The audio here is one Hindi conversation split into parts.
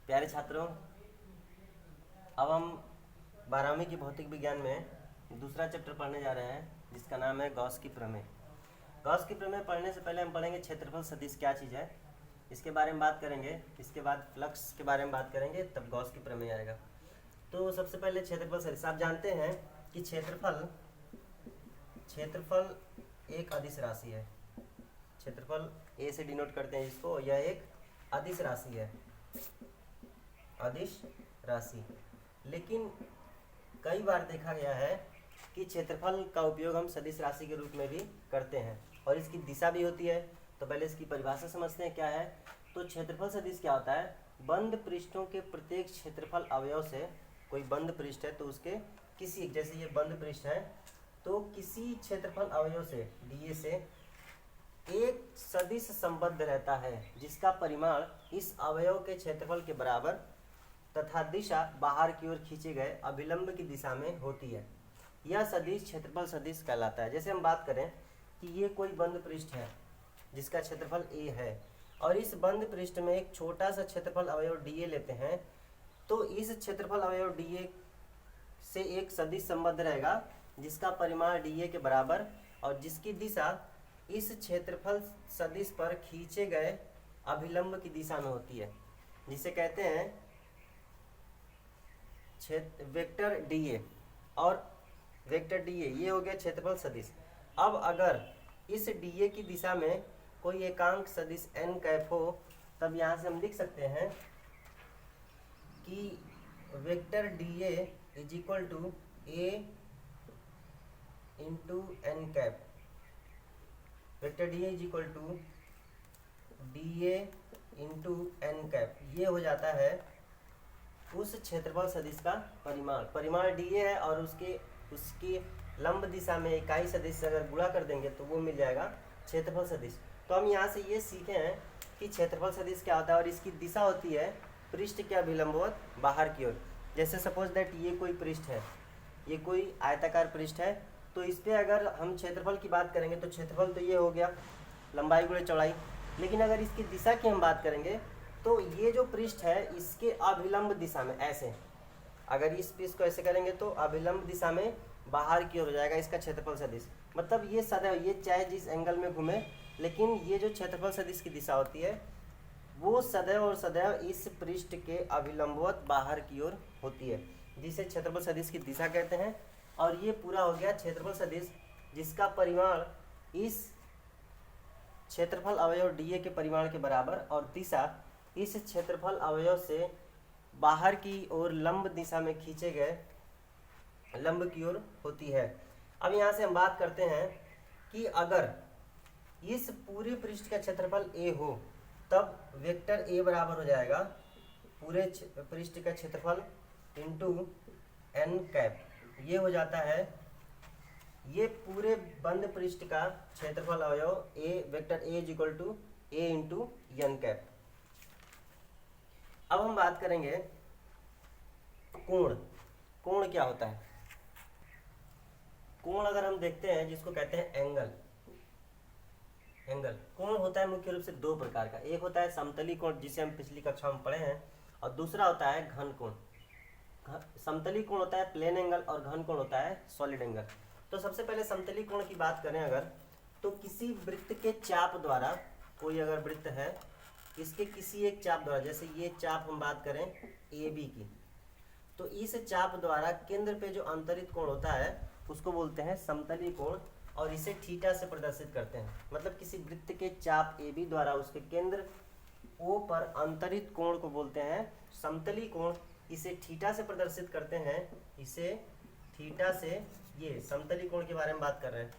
प्यारे छात्रों, अब हम 12वीं की भौतिक विज्ञान में दूसरा चैप्टर पढ़ने जा रहे हैं जिसका नाम है गॉस की प्रमेय। गॉस की प्रमेय पढ़ने से पहले हम पढ़ेंगे क्षेत्रफल सदिश क्या चीज़ है, इसके बारे में बात करेंगे। इसके बाद फ्लक्स के बारे में बात करेंगे, तब गॉस की प्रमेय आएगा। तो सबसे पहले क्षेत्रफल सदिश। आप जानते हैं कि क्षेत्रफल एक अदिश राशि है। क्षेत्रफल ए से डिनोट करते हैं जिसको, यह एक अदिश राशि है, अदिश राशि। लेकिन कई बार देखा गया है कि क्षेत्रफल का उपयोग हम सदिश राशि के रूप में भी करते हैं और इसकी दिशा भी होती है। तो पहले इसकी परिभाषा समझते हैं क्या है। तो क्षेत्रफल सदिश क्या होता है? बंद पृष्ठों के प्रत्येक क्षेत्रफल अवयव से, कोई बंद पृष्ठ है तो उसके किसी, जैसे ये बंद पृष्ठ है, तो किसी क्षेत्रफल अवयव से डीए से एक सदिश संबद्ध रहता है जिसका परिमाण इस अवयव के क्षेत्रफल के बराबर तथा दिशा बाहर की ओर खींचे गए अभिलंब की दिशा में होती है। यह सदिश क्षेत्रफल सदिश कहलाता है। जैसे हम बात करें कि ये कोई बंद पृष्ठ है जिसका क्षेत्रफल ए है और इस बंद पृष्ठ में एक छोटा सा क्षेत्रफल अवयव डीए लेते हैं, तो इस क्षेत्रफल अवयव डीए से एक सदिश संबद्ध रहेगा जिसका परिमाण डीए के बराबर और जिसकी दिशा इस क्षेत्रफल सदिश पर खींचे गए अभिलंब की दिशा में होती है, जिसे कहते हैं वेक्टर डीए। और वेक्टर डीए ये हो गया क्षेत्रफल सदिश। अब अगर इस डीए की दिशा में कोई एकांक सदिश एन कैप हो, तब यहाँ से हम लिख सकते हैं कि vector D A is equal to A into N cap. Vector D is equal to D A into N cap. ये हो जाता है उस क्षेत्रफल सदिश का परिमाण डी ए है और उसकी लंब दिशा में इकाई सदिश से अगर गुणा कर देंगे तो वो मिल जाएगा क्षेत्रफल सदिश। तो हम यहाँ से ये सीखे हैं कि क्षेत्रफल सदिश क्या होता है और इसकी दिशा होती है पृष्ठ के अभिलंबवत बाहर की ओर। जैसे सपोज दैट ये कोई पृष्ठ है, ये कोई आयताकार पृष्ठ है, तो इस पर अगर हम क्षेत्रफल की बात करेंगे तो क्षेत्रफल तो ये हो गया लंबाई गुणे चौड़ाई। लेकिन अगर इसकी दिशा की हम बात करेंगे तो ये जो पृष्ठ है इसके अभिलंब दिशा में, ऐसे अगर इस पृष्ठ को ऐसे करेंगे तो अभिलंब दिशा में बाहर की ओर हो जाएगा इसका क्षेत्रफल सदिश। मतलब ये सदैव, ये चाहे जिस एंगल में घूमे, लेकिन ये जो क्षेत्रफल सदिश की दिशा होती है वो सदैव और सदैव इस पृष्ठ के अभिलंबवत बाहर की ओर होती है, जिसे क्षेत्रफल सदिश की दिशा कहते हैं। और ये पूरा हो गया क्षेत्रफल सदिश जिसका परिमाण इस क्षेत्रफल अवयव डीए के परिमाण के बराबर और दिशा इस क्षेत्रफल अवयव से बाहर की ओर लंब दिशा में खींचे गए लंब की ओर होती है। अब यहाँ से हम बात करते हैं कि अगर इस पूरे पृष्ठ का क्षेत्रफल ए हो तब वेक्टर ए बराबर हो जाएगा पूरे पृष्ठ का क्षेत्रफल इंटू एन कैप। ये हो जाता है ये पूरे बंद पृष्ठ का क्षेत्रफल अवयव A, vector A is equal to A into N cap. अब हम बात करेंगे कोण। कोण क्या होता है? कोण अगर हम देखते हैं जिसको कहते हैं एंगल। कोण होता है मुख्य रूप से दो प्रकार का। एक होता है समतली कोण जिसे हम पिछली कक्षा में पढ़े हैं, और दूसरा होता है घन कोण। समतली कोण होता है प्लेन एंगल और घन कोण होता है सॉलिड एंगल। तो सबसे पहले समतली कोण की बात करें अगर, तो किसी वृत्त के चाप द्वारा, कोई अगर वृत्त है इसके किसी एक चाप द्वारा, जैसे ये चाप हम बात करें ए बी की, तो इस चाप द्वारा केंद्र पे जो अंतरित कोण होता है उसको बोलते हैं समतली कोण और इसे थीटा से प्रदर्शित करते हैं। मतलब किसी वृत्त के चाप ए बी द्वारा उसके केंद्र ओ पर अंतरित कोण को बोलते हैं समतली कोण। इसे थीटा से प्रदर्शित करते हैं, इसे थीटा से, ये समतली कोण के बारे में बात कर रहे हैं,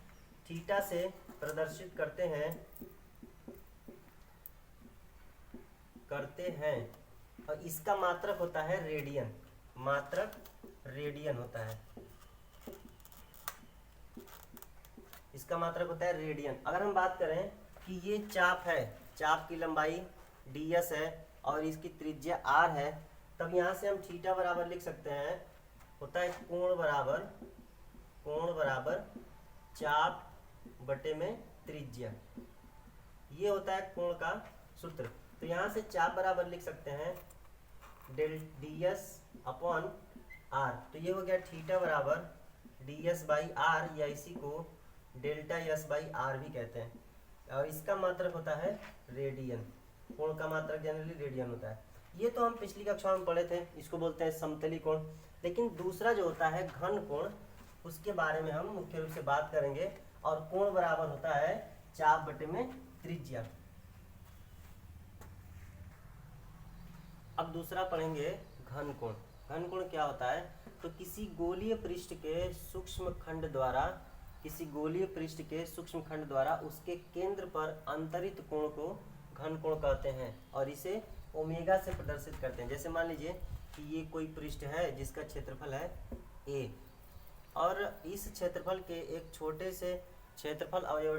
थीटा से प्रदर्शित करते हैं और इसका मात्रक होता है रेडियन। मात्रक रेडियन होता है, इसका मात्रक होता है रेडियन। अगर हम बात करें कि ये चाप है, चाप की लंबाई ds है और इसकी त्रिज्या r है, तब यहाँ से हम थीटा बराबर लिख सकते हैं, होता है कोण बराबर चाप बटे में त्रिज्या। ये होता है कोण का सूत्र। तो यहाँ से चाप बराबर लिख सकते हैं डी एस अपॉन आर। तो ये हो गया थीटा बराबर डी एस बाई आर, या इसी को डेल्टा एस बाई आर भी कहते हैं। और इसका मात्रक होता है रेडियन। कोण का मात्रक जनरली रेडियन होता है। ये तो हम पिछली कक्षा में पढ़े थे, इसको बोलते हैं समतली कोण। लेकिन दूसरा जो होता है घन कोण, उसके बारे में हम मुख्य रूप से बात करेंगे। और कोण बराबर होता है चाप बटे में त्रिज्या। अब दूसरा पढ़ेंगे घन कोण। घन कोण क्या होता है? तो किसी गोलीय पृष्ठ के सूक्ष्म खंड द्वारा, किसी गोलीय पृष्ठ के सूक्ष्म खंड द्वारा उसके केंद्र पर अंतरित कोण को घन कोण कहते हैं, और इसे ओमेगा से प्रदर्शित करते हैं। जैसे मान लीजिए कि ये कोई पृष्ठ है जिसका क्षेत्रफल है a, और इस क्षेत्रफल के एक छोटे से क्षेत्रफल अवयव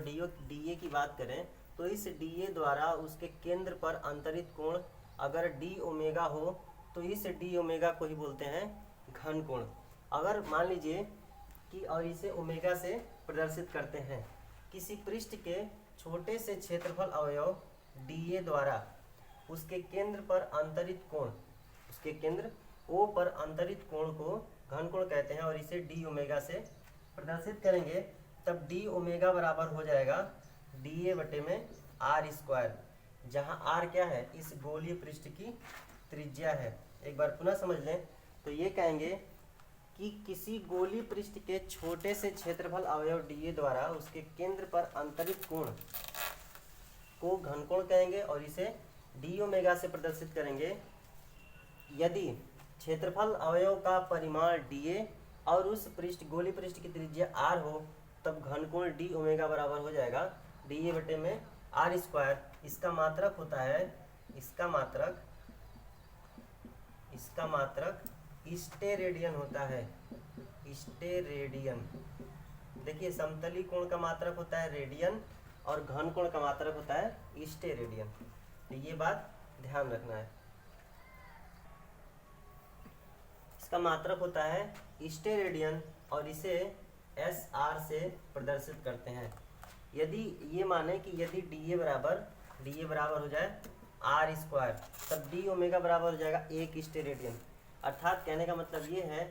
डी की बात करें, तो इस डी द्वारा उसके केंद्र पर अंतरित कोण अगर डी ओमेगा हो, तो इस डी ओमेगा को ही बोलते हैं घन कोण। अगर मान लीजिए कि, और इसे ओमेगा से प्रदर्शित करते हैं, किसी पृष्ठ के छोटे से क्षेत्रफल अवयव डी द्वारा उसके केंद्र पर अंतरित कोण, उसके केंद्र ओ पर अंतरित कोण को घन कोण कहते हैं, और इसे डी ओमेगा से प्रदर्शित करेंगे, तब डी ओमेगा बराबर हो जाएगा डी ए बटे में आर स्क्वायर, जहाँ आर क्या है? इस गोलीय पृष्ठ की त्रिज्या है। एक बार पुनः समझ लें, तो ये कहेंगे कि किसी गोलीय पृष्ठ के छोटे से क्षेत्रफल अवयव डी द्वारा उसके केंद्र पर अंतरित कोण को घन कोण कहेंगे, और इसे डी ओमेगा से प्रदर्शित करेंगे। यदि क्षेत्रफल अवयव का परिमाण डी और उस पृष्ठ गोलीय पृष्ठ की त्रिज्या आर हो, तब घन कोण डी ओमेगा बराबर हो जाएगा डी ए बटे में आर स्क्वायर। इसका मात्रक होता है, इसका मात्रक स्टेरेडियन होता है, स्टेरेडियन। देखिए समतली कोण का मात्रक होता है रेडियन और घन कोण का मात्रक होता है स्टेरेडियन। तो ये बात ध्यान रखना है। इसका मात्रक होता है स्टेरेडियन और इसे एस आर से प्रदर्शित करते हैं। यदि ये माने कि यदि डी ए बराबर हो जाए आर स्क्वायर, तब डी ओमेगा बराबर हो जाएगा एक स्टेरेडियन। अर्थात कहने का मतलब ये है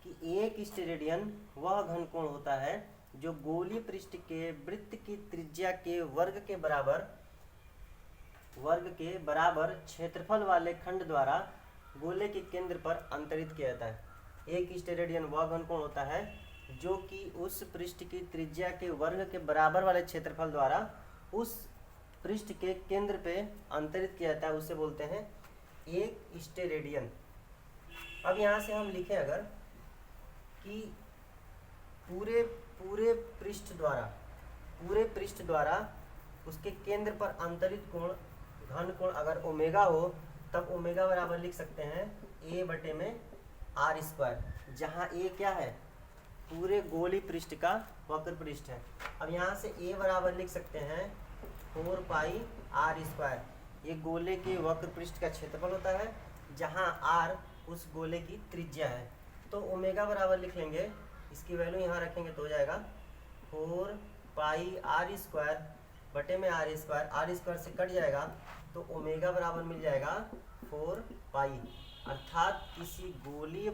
कि एक स्टेरेडियन वह घन कोण होता है जो गोलीय पृष्ठ के वृत्त की त्रिज्या के वर्ग के बराबर क्षेत्रफल वाले खंड द्वारा गोले के केंद्र पर अंतरित किया जाता है। एक स्टेरेडियन वह घन कोण होता है जो कि उस पृष्ठ की त्रिज्या के वर्ग के बराबर वाले क्षेत्रफल द्वारा उस पृष्ठ के केंद्र पे अंतरित किया जाता है, उसे बोलते हैं एक स्टेरेडियन। अब यहाँ से हम लिखें अगर कि पूरे पृष्ठ द्वारा उसके केंद्र पर अंतरित कोण घन कोण अगर ओमेगा हो, तब ओमेगा बराबर लिख सकते हैं ए बटे में आर स्क्वायर, जहाँ ए क्या है? पूरे गोलीय पृष्ठ का वक्र पृष्ठ है। अब यहाँ से ए बराबर लिख सकते हैं 4 पाई आर स्क्वायर। ये गोले के वक्र पृष्ठ का क्षेत्रफल होता है, जहाँ आर उस गोले की त्रिज्या है। तो ओमेगा बराबर लिख लेंगे, इसकी वैल्यू यहाँ रखेंगे तो हो जाएगा 4 पाई आर स्क्वायर बटे में आर स्क्वायर से कट जाएगा, तो ओमेगा बराबर मिल जाएगा 4 पाई। अर्थात किसी गोलीय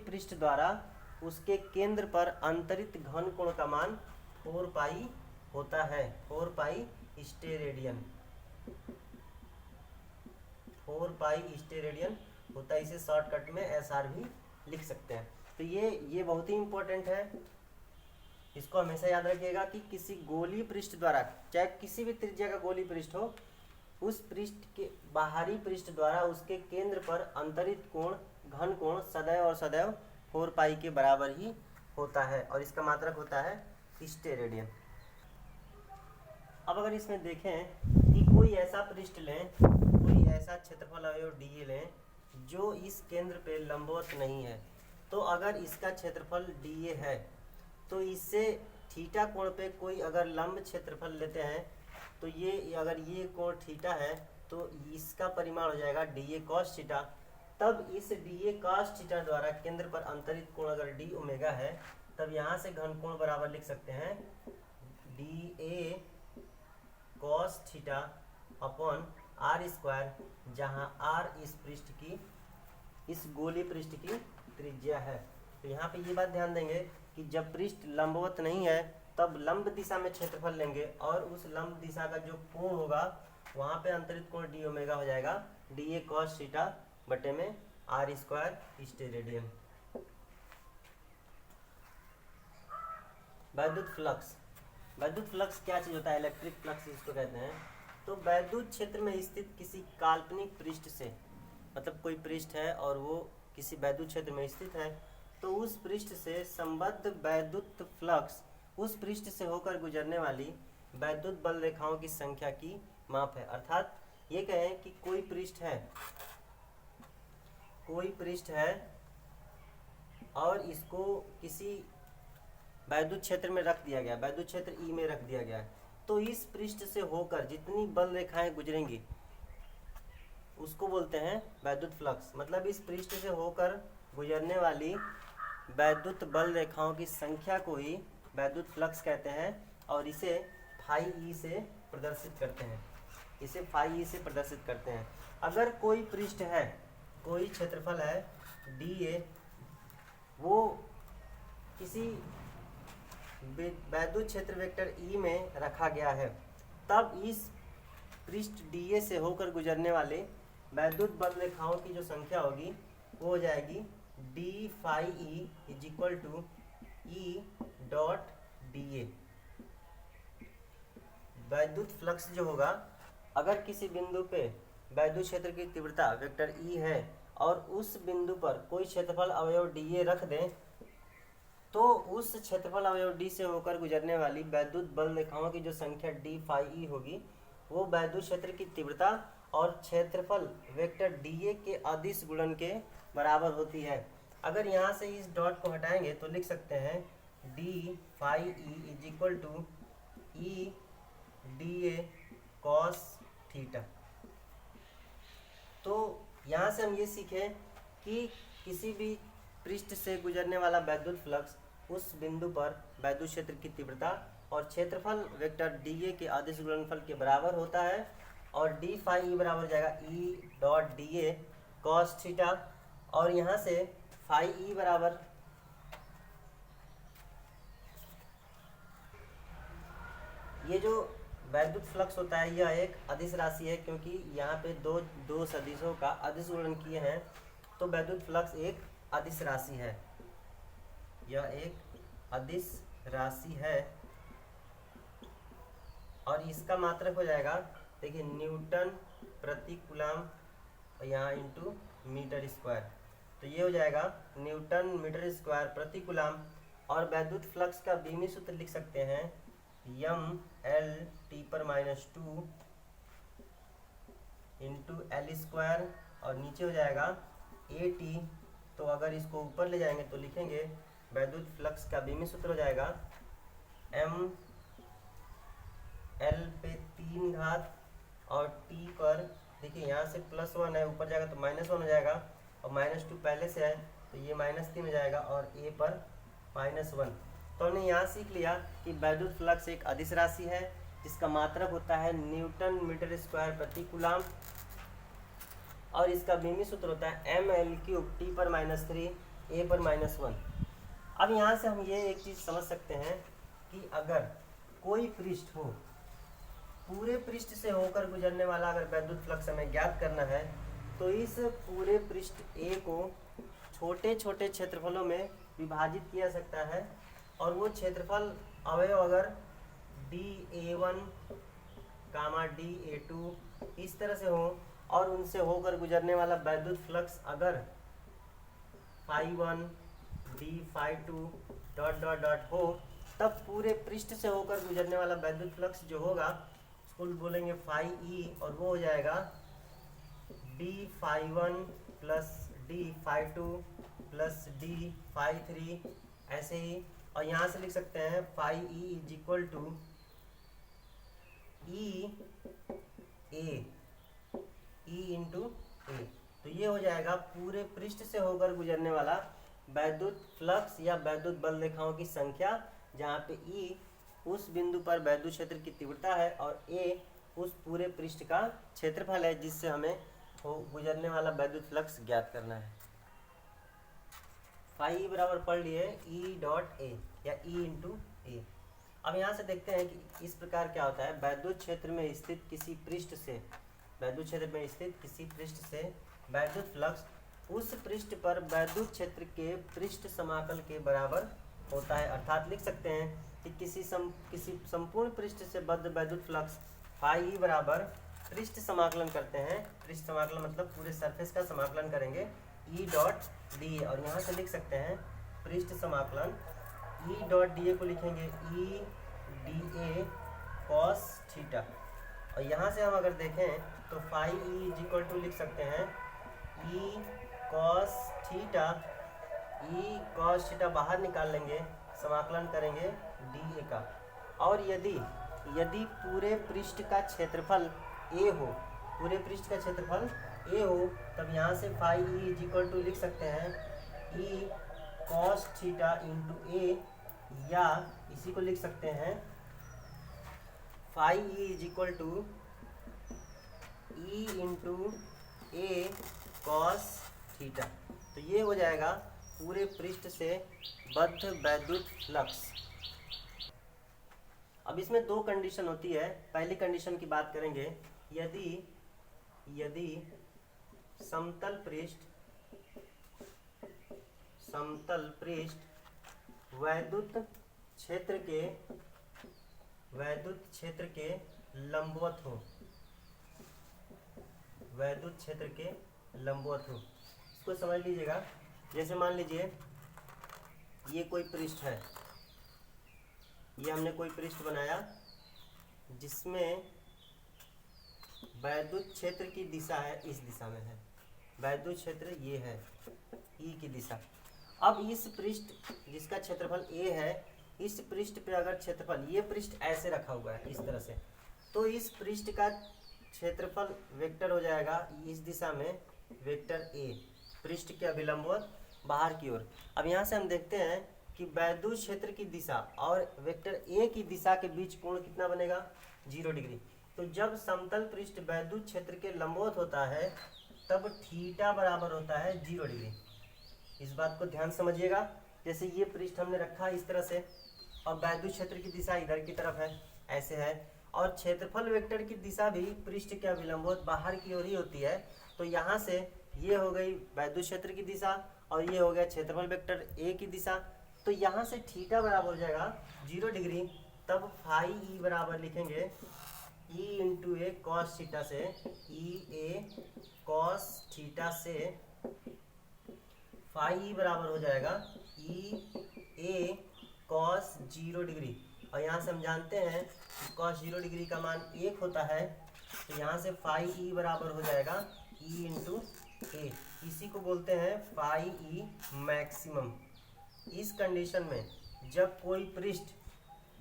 पृष्ठ द्वारा उसके केंद्र पर अंतरित घन कोण का मान 4 पाई होता है, 4 पाई स्टेरेडियन, 4 पाई स्टेरेडियन होता है। इसे शॉर्टकट में एस आर भी लिख सकते हैं। तो ये बहुत ही इंपॉर्टेंट है, इसको हमेशा याद रखिएगा कि किसी गोलीय पृष्ठ द्वारा, चाहे किसी भी त्रिज्या का गोलीय पृष्ठ हो, उस पृष्ठ के बाहरी पृष्ठ द्वारा उसके केंद्र पर अंतरित कोण घन कोण सदैव 4 पाई के बराबर ही होता है, और इसका मात्रक होता है स्टेरेडियन। अब अगर इसमें देखें कि कोई ऐसा पृष्ठ लें, कोई ऐसा क्षेत्रफल अवयव डी लें जो इस केंद्र पे लंबवत नहीं है, तो अगर इसका क्षेत्रफल डी है, तो इससे थीटा कोण पे कोई अगर लंब क्षेत्रफल लेते हैं, तो ये अगर ये कोण थीटा है, तो इसका परिमाण हो जाएगा डी ए कॉस थीटा। तब इस डी ए कॉस थीटा द्वारा केंद्र पर अंतरित कोण अगर डी ओमेगा है, तब यहाँ से घन कोण बराबर लिख सकते हैं D A cos theta upon R square, जहाँ आर इस पृष्ठ की, इस गोलीय पृष्ठ की त्रिज्या है। तो यहाँ पे ये बात ध्यान देंगे कि जब पृष्ठ लंबवत नहीं है तब लंब दिशा में क्षेत्रफल लेंगे और उस लंब दिशा का जो कोण होगा वहाँ पे अंतरित कोण डी ओमेगा हो जाएगा, डी ए कॉस थीटा बटे में आर स्क्वायर स्टेरेडियन। वैद्युत फ्लक्स, वैद्युत फ्लक्स क्या चीज़ होता है? इलेक्ट्रिक फ्लक्स जिसको कहते हैं। तो वैद्युत क्षेत्र में स्थित किसी काल्पनिक पृष्ठ से, मतलब कोई पृष्ठ है और वो किसी वैद्युत क्षेत्र में स्थित है, तो उस पृष्ठ से संबद्ध वैद्युत फ्लक्स उस पृष्ठ से होकर गुजरने वाली वैद्युत बल रेखाओं की संख्या की माप है। अर्थात ये कहें कि कोई पृष्ठ है और इसको किसी वैद्युत क्षेत्र में रख दिया गया, वैद्युत क्षेत्र ई में रख दिया गया है, तो इस पृष्ठ से होकर जितनी बल रेखाएं गुजरेंगी उसको बोलते हैं वैद्युत फ्लक्स। मतलब इस पृष्ठ से होकर गुजरने वाली वैद्युत बल रेखाओं की संख्या को ही वैद्युत फ्लक्स कहते हैं और इसे फाई ई से प्रदर्शित करते हैं, इसे फाई ई से प्रदर्शित करते हैं। अगर कोई पृष्ठ है, कोई क्षेत्रफल है डी ए, वो किसी वैद्युत क्षेत्र वेक्टर ई में रखा गया है, तब इस पृष्ठ डी ए से होकर गुजरने वाले वैद्युत बल रेखाओं की जो संख्या होगी वो हो जाएगी D phi E is equal to E dot D A. वैद्युत फ्लक्स जो होगा, अगर किसी बिंदु पे वैद्युत क्षेत्र की तीव्रता वेक्टर ई है और उस बिंदु पर कोई क्षेत्रफल अवयव डी ए रख दें, तो उस क्षेत्रफल अवयव डी से होकर गुजरने वाली वैद्युत बल रेखाओं की जो संख्या डी फाई ई होगी वो वैद्युत क्षेत्र की तीव्रता और क्षेत्रफल वेक्टर डी ए के अदिश गुणन के बराबर होती है। अगर यहाँ से इस डॉट को हटाएंगे तो लिख सकते हैं D phi E is equal to E D A cos theta. तो यहाँ से हम ये सीखें कि किसी भी पृष्ठ से गुजरने वाला वैद्युत फ्लक्स उस बिंदु पर वैद्युत क्षेत्र की तीव्रता और क्षेत्रफल वेक्टर डी ए के अदिश गुणनफल के बराबर होता है और डी फाई ई बराबर हो जाएगा ई dot D A cos theta. और यहाँ से फाई ई बराबर ये जो वैद्युत फ्लक्स होता है यह एक अदिश राशि है, क्योंकि यहाँ पे दो सदिशों का अदिश गुणन किए हैं, तो वैद्युत फ्लक्स एक अदिश राशि है, यह एक अदिश राशि है। और इसका मात्रक हो जाएगा, देखिए न्यूटन प्रति कूलम यहाँ इंटू मीटर स्क्वायर, तो ये हो जाएगा न्यूटन मीटर स्क्वायर प्रति कूलम। और वैद्युत फ्लक्स का बीमी सूत्र लिख सकते हैं यम एल टी पर माइनस 2 इंटू एल स्क्वायर और नीचे हो जाएगा ए टी। तो अगर इसको ऊपर ले जाएंगे तो लिखेंगे वैद्युत फ्लक्स का बीमी सूत्र हो जाएगा एम एल पे 3 घात और टी पर, देखिए यहाँ से +1 है, ऊपर जाएगा तो -1 हो जाएगा और -2 पहले से है तो ये -3 हो जाएगा और ए पर -1। तो हमने यहाँ सीख लिया कि वैद्युत फ्लक्स एक अदिश राशि है जिसका मात्रक होता है न्यूटन मीटर स्क्वायर प्रति कूलम और इसका बीमी सूत्र होता है ml³ टी पर -3 ए पर -1। अब यहाँ से हम ये एक चीज़ समझ सकते हैं कि अगर कोई पृष्ठ हो, पूरे पृष्ठ से होकर गुजरने वाला अगर वैद्युत फ्लक्स हमें ज्ञात करना है तो इस पूरे पृष्ठ ए को छोटे छोटे क्षेत्रफलों में विभाजित किया सकता है और वो क्षेत्रफल अवयव अगर DA1, DA2 इस तरह से हो और उनसे होकर गुजरने वाला वैद्युत फ्लक्स अगर φ1 D φ2 ... हो, तब पूरे पृष्ठ से होकर गुजरने वाला वैद्युत फ्लक्स जो होगा उसको बोलेंगे फाई ई और वो हो जाएगा D φ1 plus D φ2 plus D φ3 ऐसे ही। और यहाँ से लिख सकते हैं phi E is equal to E into A. तो ये हो जाएगा पूरे पृष्ठ से होकर गुजरने वाला वैद्युत फ्लक्स या वैद्युत बल रेखाओं की संख्या, जहाँ पे ई उस बिंदु पर वैद्युत क्षेत्र की तीव्रता है और ए उस पूरे पृष्ठ का क्षेत्रफल है जिससे हमें वो गुजरने वाला वैद्युत फ्लक्स ज्ञात करना है। फाई बराबर पढ़ लिए ई डॉट ए या ई इंटू ए। अब यहाँ से देखते हैं कि इस प्रकार क्या होता है, वैद्युत क्षेत्र में स्थित किसी पृष्ठ से, वैद्युत क्षेत्र में स्थित किसी पृष्ठ से वैद्युत फ्लक्स उस पृष्ठ पर वैद्युत क्षेत्र के पृष्ठ समाकल के बराबर होता है। अर्थात लिख सकते हैं कि किसी संपूर्ण पृष्ठ से बद्ध वैद्युत फ्लक्स फाई ई बराबर पृष्ठ समाकलन करते हैं। पृष्ठ समाकलन मतलब पूरे सरफेस का समाकलन करेंगे ई डॉट डी ए, और यहाँ से लिख सकते हैं पृष्ठ समाकलन ई डॉट डी ए को लिखेंगे E D A cos theta, और यहाँ से हम अगर देखें तो phi E is equal to लिख सकते हैं E cos theta, E cos theta बाहर निकाल लेंगे, समाकलन करेंगे डी ए का। और यदि पूरे पृष्ठ का क्षेत्रफल ए हो, पूरे पृष्ठ का क्षेत्रफल ए हो, तब यहाँ से phi E is equal to लिख सकते हैं E cos theta into A, या इसी को लिख सकते हैं phi E is equal to E into A cos theta. तो ये हो जाएगा पूरे पृष्ठ से बद्ध वैद्युत फ्लक्स। अब इसमें दो कंडीशन होती है। पहली कंडीशन की बात करेंगे, यदि समतल पृष्ठ वैद्युत क्षेत्र के लंबवत हो, वैद्युत क्षेत्र के लंबवत हो। इसको समझ लीजिएगा, जैसे मान लीजिए ये कोई पृष्ठ है, ये हमने कोई पृष्ठ बनाया जिसमें वैद्युत क्षेत्र की दिशा है, इस दिशा में है वैद्युत क्षेत्र, ये है ई की दिशा। अब इस पृष्ठ जिसका क्षेत्रफल ए है, इस पृष्ठ पे अगर क्षेत्रफल, ये पृष्ठ ऐसे रखा हुआ है इस तरह से, तो इस पृष्ठ का क्षेत्रफल वेक्टर हो जाएगा इस दिशा में वेक्टर ए, पृष्ठ के अभिलंबवत बाहर की ओर। अब यहाँ से हम देखते हैं कि वैद्युत क्षेत्र की दिशा और वेक्टर ए की दिशा के बीच कोण कितना बनेगा, 0 डिग्री। तो जब समतल पृष्ठ वैद्युत क्षेत्र के लंबवत होता है तब थीटा बराबर होता है 0 डिग्री। इस बात को ध्यान समझिएगा। जैसे ये पृष्ठ हमने रखा इस तरह से, और वैद्युत क्षेत्र की दिशा इधर की तरफ है, ऐसे है, और क्षेत्रफल वेक्टर की दिशा भी पृष्ठ के अभिलंबवत बाहर की ओर ही होती है। तो यहाँ से ये हो गई वैद्युत क्षेत्र की दिशा और ये हो गया क्षेत्रफल वेक्टर ए की दिशा। तो यहाँ से थीटा बराबर हो जाएगा 0 डिग्री। तब फाई ई बराबर लिखेंगे ई इंटू ए कॉस थीटा से, ई ए कॉस थीटा से फाई ई बराबर हो जाएगा ई ए कॉस 0 डिग्री। और यहाँ से हम जानते हैं कि कॉस 0 डिग्री का मान 1 होता है, तो यहाँ से फाई ई बराबर हो जाएगा ई इंटू ए। इसी को बोलते हैं फाई ई मैक्सिमम। इस कंडीशन में जब कोई पृष्ठ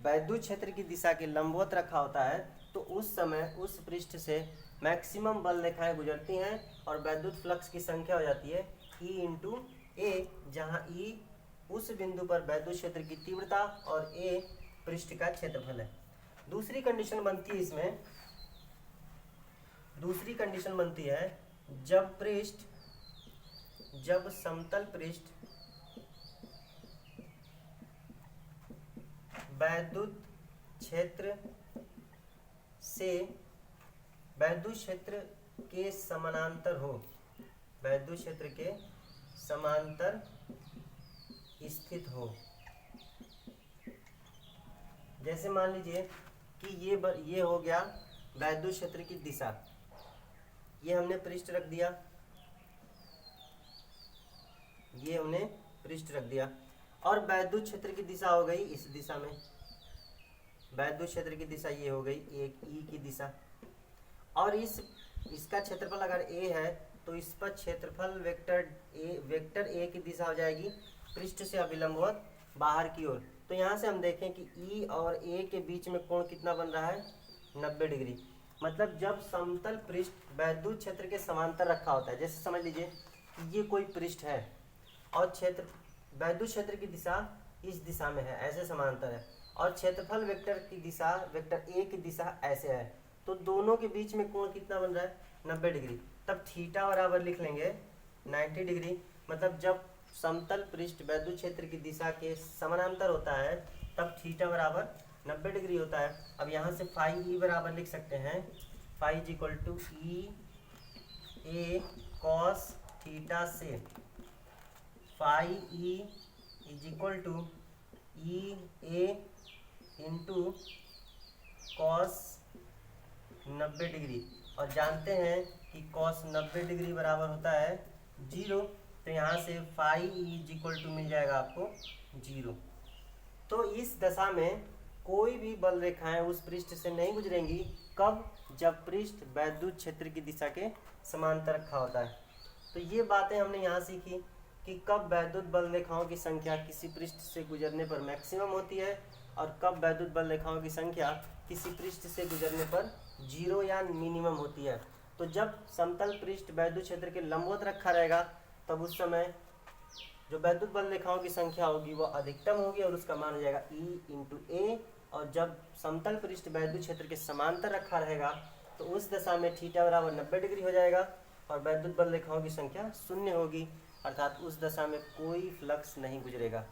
वैद्युत क्षेत्र की दिशा के लंबवत रखा होता है तो उस समय उस पृष्ठ से मैक्सिमम बल रेखाएं गुजरती हैं और वैद्युत फ्लक्स की संख्या हो जाती है ई इंटू ए, जहाँ ई उस बिंदु पर वैद्युत क्षेत्र की तीव्रता और ए पृष्ठ का क्षेत्रफल है। दूसरी कंडीशन बनती है इसमें, दूसरी कंडीशन बनती है जब समतल पृष्ठ वैद्युत क्षेत्र से वैद्युत क्षेत्र के समानांतर हो, वैद्युत क्षेत्र के समांतर स्थित हो। जैसे मान लीजिए कि ये हो गया वैद्युत क्षेत्र की दिशा, ये हमने पृष्ठ रख दिया, ये हमने पृष्ठ रख दिया, और वैद्युत क्षेत्र की दिशा हो गई इस दिशा में, वैद्युत क्षेत्र की दिशा ये हो गई एक ई की दिशा, और इसका क्षेत्रफल अगर ए है तो इस पर क्षेत्रफल वेक्टर ए की दिशा हो जाएगी पृष्ठ से अभिलंबवत बाहर की ओर। तो यहाँ से हम देखें कि ई और ए के बीच में कोण कितना बन रहा है, 90 डिग्री। मतलब जब समतल पृष्ठ वैद्युत क्षेत्र के समांतर रखा होता है, जैसे समझ लीजिए कि ये कोई पृष्ठ है और वैद्युत क्षेत्र की दिशा इस दिशा में है, ऐसे समांतर है, और क्षेत्रफल वेक्टर की दिशा वेक्टर ए की दिशा ऐसे है, तो दोनों के बीच में कोण कितना बन रहा है, 90 डिग्री। तब थीटा बराबर लिख लेंगे 90 डिग्री। मतलब जब समतल पृष्ठ वैद्युत क्षेत्र की दिशा के समानांतर होता है तब थीटा बराबर 90 डिग्री होता है। अब यहाँ से फाई ई बराबर लिख सकते हैं, phi is equal to E A cos theta से phi E is equal to E A into cos 90 degree. और जानते हैं कि कॉस 90 डिग्री बराबर होता है 0, तो यहाँ से फाई इज इक्वल टू मिल जाएगा आपको 0। तो इस दशा में कोई भी बल रेखाएं उस पृष्ठ से नहीं गुजरेंगी। कब? जब पृष्ठ वैद्युत क्षेत्र की दिशा के समांतर रखा होता है। तो ये बातें हमने यहाँ सीखी कि कब वैद्युत बल रेखाओं की संख्या किसी पृष्ठ से गुजरने पर मैक्सिमम होती है और कब वैद्युत बल रेखाओं की संख्या किसी पृष्ठ से गुजरने पर 0 या मिनिमम होती है। तो जब समतल पृष्ठ वैद्युत क्षेत्र के लंबवत रखा रहेगा तब उस समय जो वैद्युत बल रेखाओं की संख्या होगी वो अधिकतम होगी और उसका मान हो जाएगा E इंटू ए। और जब समतल पृष्ठ वैद्युत क्षेत्र के समांतर रखा रहेगा तो उस दशा में थीटा बराबर 90 डिग्री हो जाएगा और वैद्युत बल रेखाओं की संख्या 0 होगी, अर्थात उस दशा में कोई फ्लक्स नहीं गुजरेगा।